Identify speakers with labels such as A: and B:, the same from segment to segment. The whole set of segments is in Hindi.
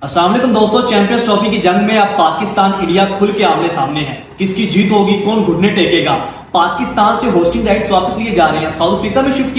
A: अस्सलाम वालेकुम दोस्तों, चैंपियंस ट्रॉफी की जंग में अब पाकिस्तान इंडिया खुल के आमने सामने है। किसकी जीत होगी, कौन घुटने टेकेगा। पाकिस्तान से होस्टिंग राइट्स वापस लिए जा रहे हैं, साउथ अफ्रीका में शिफ्ट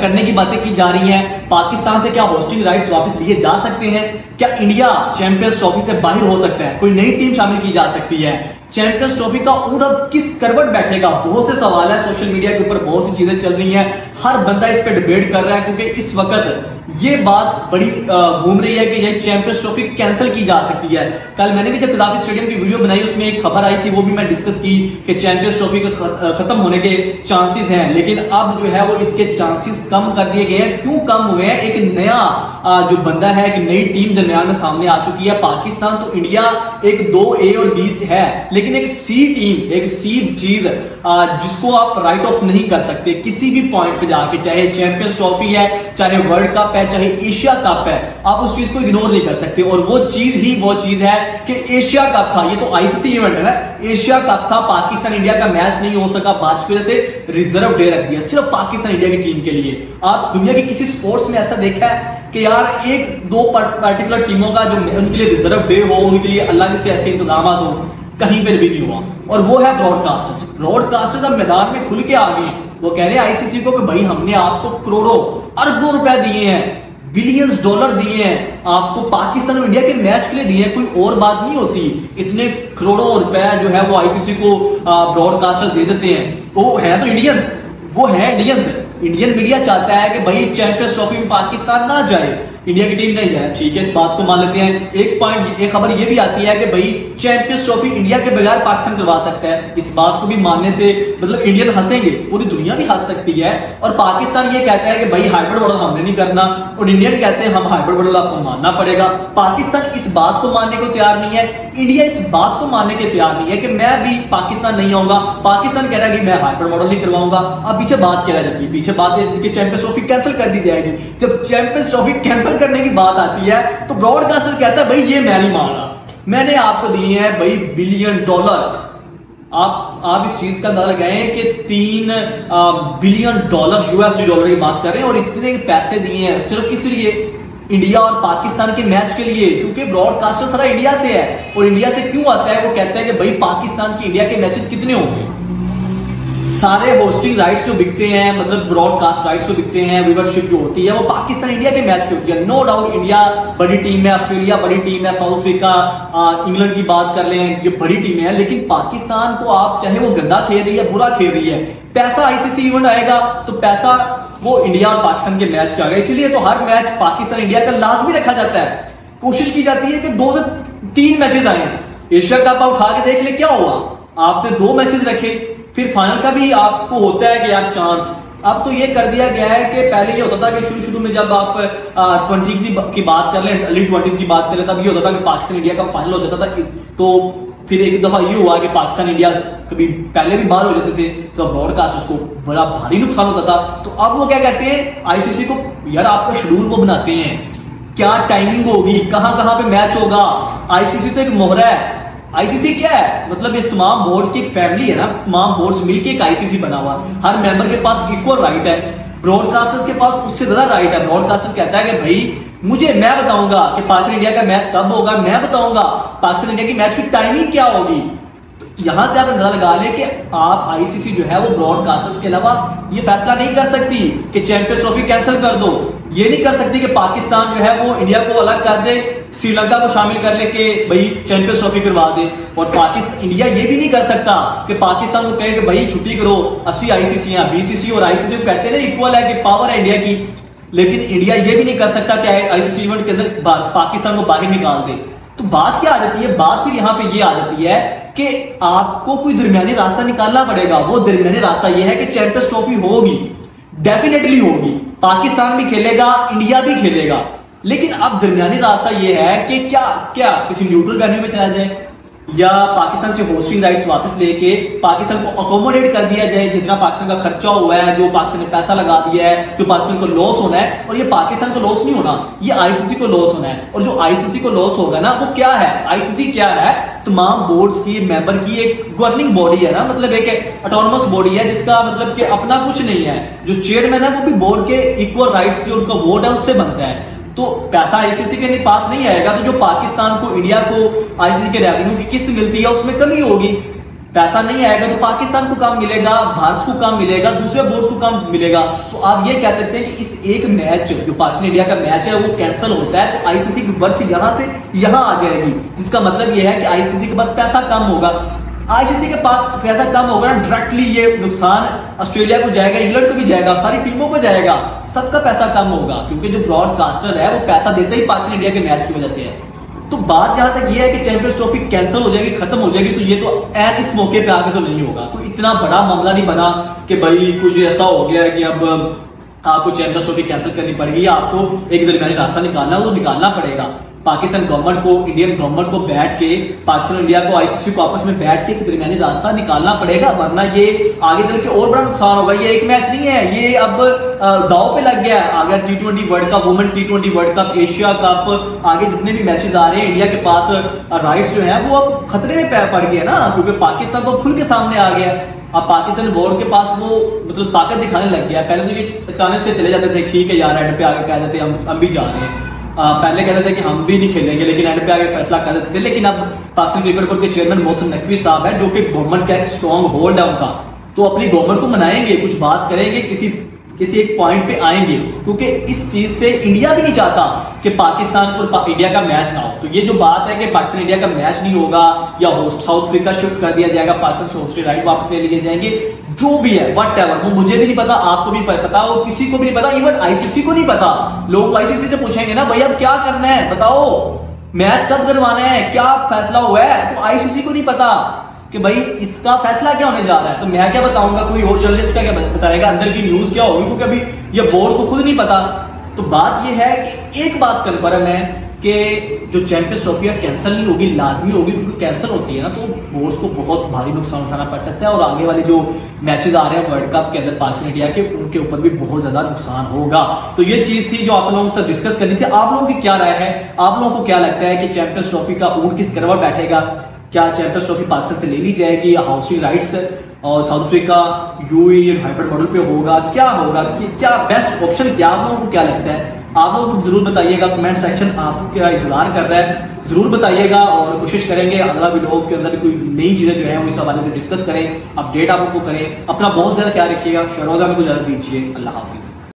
A: करने की बातें की जा रही हैं। पाकिस्तान से क्या होस्टिंग राइट्स वापस लिए जा सकते हैं? क्या इंडिया चैंपियंस ट्रॉफी से बाहर हो सकता है? कोई नई टीम शामिल की जा सकती है? चैंपियंस ट्रॉफी का ऊँट अब किस करवट बैठेगा? बहुत से सवाल है, सोशल मीडिया के ऊपर बहुत सी चीजें चल रही हैं, हर बंदा इस पे डिबेट कर रहा है क्योंकि इस वक्त ये बात बड़ी घूम रही है कि ये चैंपियंस ट्रॉफी कैंसिल की जा सकती है। कल मैंने भी जब कदाफी स्टेडियम की वीडियो बनाई, उसमें एक खबर आई थी, वो भी मैं डिस्कस की कि चैंपियंस ट्रॉफी खत्म होने के चांसेस हैं, लेकिन अब जो है वो इसके चांसेस कम कर दिए गए हैं। क्यों कम हुए हैं? एक नया जो बंदा है, एक नई टीम दरमियान में सामने आ चुकी है। पाकिस्तान तो इंडिया एक 2A और B से है, लेकिन एक C टीम, एक C चीज जिसको आप राइट ऑफ नहीं कर सकते किसी भी पॉइंट पे जाके, चाहे चैंपियंस ट्रॉफी है, चाहे वर्ल्ड कप है, चाहे एशिया कप है, आप उस चीज को इग्नोर नहीं कर सकते। और वो चीज है कि एशिया कप था, ये तो आईसीसी इवेंट है ना, एशिया कप था, पाकिस्तान इंडिया का मैच नहीं हो सका, बारिश की वजह से रिजर्व डे रख दिया सिर्फ पाकिस्तान इंडिया की टीम के लिए। आप दुनिया के किसी स्पोर्ट्स में ऐसा देखा है कि यार एक दो पर्टिकुलर टीमों का जो उनके लिए रिजर्व डे हो, उनके लिए अलग से ऐसे इंतजाम हो? कहीं पर भी नहीं हुआ। और वो है ब्रॉडकास्टर्स अब मैदान में खुल के आ गए। वो कह रहे हैं आईसीसी को कि भाई हमने आपको करोड़ों अरबों रुपए दिए हैं, बिलियंस डॉलर दिए हैं, आपको पाकिस्तान और इंडिया के मैच के लिए दिए हैं, कोई और बात नहीं होती। इतने करोड़ों रुपए जो है वो आईसीसी को ब्रॉडकास्टर्स दे देते हैं। वो है तो इंडियंस, वो है इंडियंस। इंडियन मीडिया चाहता है कि भाई चैंपियंस ट्रॉफी में पाकिस्तान ना जाए, इंडिया की टीम नहीं जाए, ठीक है, इस बात को मान लेते हैं। एक खबर ये भी आती है कि भाई चैंपियंस ट्रॉफी इंडिया के बगैर पाकिस्तान करवा सकता है। इस बात को भी मानने से मतलब इंडियन हंसेंगे, पूरी दुनिया भी हंस सकती है। और पाकिस्तान ये कहता है कि भाई हाइब्रिड मॉडल हमने नहीं करना, और इंडियन कहते हैं हम हाइब्रिड मॉडल आपको मानना पड़ेगा। पाकिस्तान इस बात को मानने को तैयार नहीं है, इंडिया इस बात को मानने के तैयार नहीं है कि मैं भी पाकिस्तान नहीं आऊंगा। पाकिस्तान कह रहा है कि मैं हाइब्रिड मॉडल नहीं करवाऊंगा। अब पीछे बात क्या है? पीछे बात है कि चैंपियंस ट्रॉफी कैंसिल कर दी जाएगी। जब चैंपियंस ट्रॉफी कैंसिल करने की बात आती है तो ब्रॉडकास्टर कहता है भाई ये मैं नहीं मान रहा, मैंने आपको दिए हैं भाई बिलियन डॉलर। आप इस चीज का अंदाजा लगाएं कि 3 बिलियन डॉलर यूएसडी डॉलर की बात कर रहे हैं, और इतने पैसे दिए हैं सिर्फ किस लिए? इंडिया और पाकिस्तान के मैच के लिए, क्योंकि ब्रॉडकास्टर सारा इंडिया से है। और इंडिया से क्यों आता है? वो कहता है कि भाई पाकिस्तान के इंडिया के मैचेस कितने होंगे, सारे होस्टिंग राइट्स जो बिकते हैं, मतलब ब्रॉडकास्ट राइट्स जो बिकते हैं, व्यूअरशिप जो होती है वो पाकिस्तान इंडिया के मैच की होती है। नो डाउट इंडिया बड़ी टीम है, ऑस्ट्रेलिया बड़ी टीम है, साउथ अफ्रीका, इंग्लैंड की बात कर लें, ये बड़ी टीम है। लेकिन पाकिस्तान को आप चाहे वो गंदा खेल रही है, बुरा खेल रही है, पैसा आईसीसी इवेंट आएगा तो पैसा वो इंडिया और पाकिस्तान के मैच का आएगा। इसीलिए तो हर मैच पाकिस्तान इंडिया का लाजमी रखा जाता है। कोशिश की जाती है कि 2 से 3 मैचेस आए। एशिया कप आप उठा के देख ले, क्या हुआ? आपने 2 मैचेस रखे, फिर फाइनल का भी आपको होता है कि यार चांस। अब तो ये कर दिया गया है कि पहले ये होता था कि शुरू में जब आप 20 की बात कर लें, अर्ली 20s की बात करें, तब ये होता था कि पाकिस्तान इंडिया का फाइनल हो जाता था। तो फिर एक दफा ये हुआ कि पाकिस्तान इंडिया कभी पहले भी बाहर हो जाते थे, तो ब्रॉडकास्टर्स को बड़ा भारी नुकसान होता था। तो अब वो क्या कहते हैं आईसीसी को, यार आपका शेड्यूल वो बनाते हैं, क्या टाइमिंग होगी, कहां पे मैच होगा। आईसीसी तो एक मोहरा है। आईसीसी क्या है? मतलब इस तमाम बोर्ड्स की एक फैमिली है ना, तमाम बोर्ड्स मिलके एक आईसीसी बना हुआ। हर मेंबर के पास इक्वल राइट है, ब्रॉडकास्टर्स के पास उससे ज्यादा राइट है। ब्रॉडकास्टर्स कहता है कि भाई मैं बताऊंगा कि पाकिस्तान इंडिया का मैच कब होगा, मैं बताऊंगा पाकिस्तान इंडिया की मैच की टाइमिंग क्या होगी। तो यहां से आप अंदाजा लगा लें कि आप आईसीसी जो है वो ब्रॉडकास्टर्स के अलावा ये फैसला नहीं कर सकती कि चैंपियंस ट्रॉफी कैंसिल कर दो। ये नहीं कर सकती कि पाकिस्तान जो है वो इंडिया को अलग कर दे, श्रीलंका को शामिल कर ले कि भाई चैंपियंस ट्रॉफी करवा दे। और पाकिस्तान इंडिया ये भी नहीं कर सकता कि पाकिस्तान को कहे कि भाई छुट्टी करो। 80 आईसीसी हैं, बीसीसी और आईसीसी को कहते हैं ना इक्वल है कि पावर है इंडिया की। लेकिन इंडिया ये भी नहीं कर सकता कि आईसीसी इवेंट के अंदर पाकिस्तान को बाहर निकाल दे। तो बात क्या आ जाती है? बात फिर यहाँ पे ये आ जाती है कि आपको कोई दरमियानी रास्ता निकालना पड़ेगा। वो दरमियानी रास्ता ये है कि चैंपियंस ट्रॉफी होगी, डेफिनेटली होगी, पाकिस्तान भी खेलेगा, इंडिया भी खेलेगा। लेकिन अब दरमियानी रास्ता ये है कि क्या किसी न्यूट्रल वेन्यू में चला जाए, या पाकिस्तान से होस्टिंग राइट्स वापस लेके पाकिस्तान को अकोमोडेट कर दिया जाए। जितना पाकिस्तान का खर्चा हुआ है, जो पाकिस्तान ने पैसा लगा दिया है, जो पाकिस्तान को लॉस होना है, और ये पाकिस्तान को लॉस नहीं होना, ये आईसीसी को लॉस होना है। और जो आईसीसी को लॉस होगा ना, वो क्या है? आईसीसी क्या है? तमाम बोर्ड्स की मेंबर की एक गवर्निंग बॉडी है ना, मतलब एक ऑटोनोमस बॉडी है, जिसका मतलब कि अपना कुछ नहीं है। जो चेयरमैन है वो भी बोर्ड के इक्वल राइट्स जो उनका वोट है उससे बनता है। तो पैसा आईसीसी के पास नहीं आएगा, तो जो पाकिस्तान को, इंडिया को आईसीसी के रेवेन्यू की किस्त मिलती है उसमें कमी होगी। पैसा नहीं आएगा तो पाकिस्तान को काम मिलेगा, भारत को काम मिलेगा, दूसरे बोर्ड्स को काम मिलेगा। तो आप ये कह सकते हैं कि इस एक मैच, जो पाकिस्तान इंडिया का मैच है, वो कैंसिल होता है तो आईसीसी की वर्थ यहां से यहां आ जाएगी, जिसका मतलब ये है कि आईसीसी के पास पैसा कम होगा। आईसीसी के पास पैसा कम होगा ना, डायरेक्टली ये नुकसान ऑस्ट्रेलिया को जाएगा, इंग्लैंड को भी जाएगा, सारी टीमों को जाएगा, सबका पैसा कम होगा, क्योंकि जो ब्रॉडकास्टर है वो पैसा देते ही पाकिस्तान इंडिया के मैच की वजह से है। तो बात यहां तक ये है कि चैंपियंस ट्रॉफी कैंसिल हो जाएगी, खत्म हो जाएगी, तो ये तो एन इस मौके पे आके तो नहीं होगा। कोई इतना बड़ा मामला नहीं बना कि भाई कुछ ऐसा हो गया कि अब आपको चैंपियंस ट्रॉफी कैंसिल करनी पड़ेगी, आपको एक दरमियानी रास्ता निकालना, वो निकालना पड़ेगा। पाकिस्तान गवर्नमेंट को, इंडियन गवर्नमेंट को बैठ के, पाकिस्तान इंडिया को, आईसीसी को आपस में बैठ के एक दरमियानी रास्ता निकालना पड़ेगा, वरना ये आगे चल के और बड़ा नुकसान होगा। ये एक मैच नहीं है, ये अब दांव पे लग गया है। अगर T20 world cup, women T20 world cup, Asia cup, आगे जितने भी मैचेस आ रहे हैं, इंडिया के पास राइट्स जो है वो अब खतरे में पड़ गए ना, क्योंकि पाकिस्तान तो खुल के सामने आ गया। अब पाकिस्तान बोर्ड के पास वो मतलब ताकत दिखाने लग गया। पहले तो ये अचानक से चले जाते थे, ठीक है यार एंड पे आगे कह देते हम भी जा रहे हैं, पहले कहते थे कि हम भी नहीं खेलेंगे, लेकिन एंड पे आगे फैसला कर देते थे। लेकिन अब पाकिस्तान क्रिकेट बोर्ड के चेयरमैन मोहसिन नकवी साहब है, जो कि गवर्नमेंट का एक स्ट्रॉन्ग होल्ड है उनका, तो अपनी गवर्नमेंट को मनाएंगे, कुछ बात करेंगे, किसी एक पॉइंट पे आएंगे, क्योंकि इस चीज से इंडिया भी नहीं चाहता कि पाकिस्तान और इंडिया का मैच ना हो। तो ये जो बात है कि पाकिस्तान इंडिया का मैच नहीं होगा या साउथ अफ्रीका शिफ्ट कर दिया जाएगा, पाकिस्तान से होस्टेड राइट वापस ले लिए जाएंगे, जो भी है व्हाटएवर, वो मुझे भी नहीं पता, आपको भी पता और किसी को भी नहीं पता, इवन आईसीसी को नहीं पता। लोग आईसीसी से पूछेंगे ना, भाई अब क्या करना है बताओ, मैच कब करवाना है, क्या फैसला हुआ है, तो आईसीसी को नहीं पता कि भाई इसका फैसला क्या होने जा रहा है। तो मैं क्या बताऊंगा, कोई और जर्नलिस्ट क्या बताएगा, अंदर की न्यूज क्या होगी, क्योंकि अभी ये बोर्ड्स को खुद नहीं पता। तो बात ये है कि एक बात कन्फर्म है कि जो चैंपियंस ट्रॉफी है कैंसिल नहीं होगी, लाजमी होगी, क्योंकि कैंसिल होती है ना तो बोर्ड्स को बहुत भारी नुकसान उठाना पड़ सकता है, और आगे वाले जो मैचेस आ रहे हैं वर्ल्ड कप के अंदर पाकिस्तान इंडिया के, उनके ऊपर भी बहुत ज्यादा नुकसान होगा। तो ये चीज थी जो आप लोगों से डिस्कस करनी थी। आप लोगों की क्या राय है, आप लोगों को क्या लगता है कि चैंपियंस ट्रॉफी का ऊंट किस करवट बैठेगा, क्या चैंपियंस ट्रॉफी पाकिस्तान से ले ली जाएगी या हाउसिंग राइट्स और south Africa UAE hybrid model पे होगा, क्या होगा, क्या बेस्ट ऑप्शन, क्या आप लोगों को क्या लगता है, आप लोग जरूर बताइएगा। कमेंट सेक्शन आपको क्या इंतजार कर रहा है जरूर बताइएगा, और कोशिश करेंगे अगला वीडियो के अंदर कोई नई चीजें जो है वो इस हवाले से डिस्कस करें, अपडेट आपको करें। अपना बहुत ज्यादा ख्याल रखिएगा, शरोजा में को ज्यादा दीजिए। अल्लाह हाफिज।